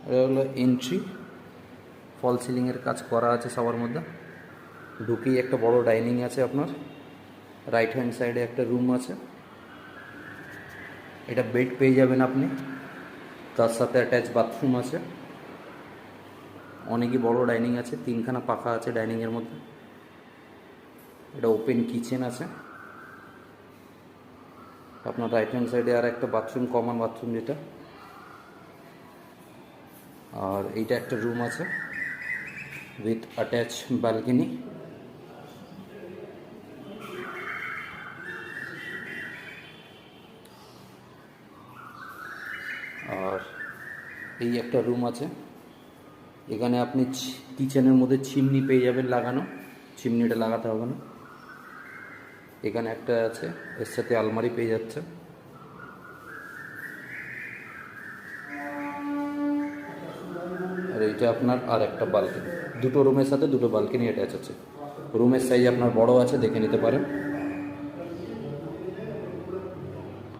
এটা হলো এন্ট্রি, ফল সিলিংয়ের কাজ করা আছে সবার মধ্যে। ঢুকেই একটা বড় ডাইনিং আছে আপনার, রাইট হ্যান্ড সাইডে একটা রুম আছে, এটা বেড পেয়ে যাবেন আপনি, তার সাথে অ্যাটাচ বাথরুম আছে, অনেকই বড় ডাইনিং আছে, 3খানা পাখা আছে ডাইনিংয়ের মধ্যে। এটা ওপেন কিচেন আছে আপনার রাইট হ্যান্ড সাইডে, আর একটা বাথরুম, কমন বাথরুম যেটা। আর এইটা একটা রুম আছে উইথ অ্যাটাচ ব্যালকনি। আর এই একটা রুম আছে, এখানে আপনি কিচেনের মধ্যে চিমনি পেয়ে যাবেন লাগানো, চিমনিটা লাগাতে হবে না। এখানে একটা আছে, এর সাথে আলমারি পেয়ে যাচ্ছে। আর এইটা আপনার আর একটা বালকনি, দুটো রুমের সাথে দুটো বালকনি অ্যাটাচ আছে। রুমের সাইজ আপনার বড় আছে, দেখে নিতে পারেন।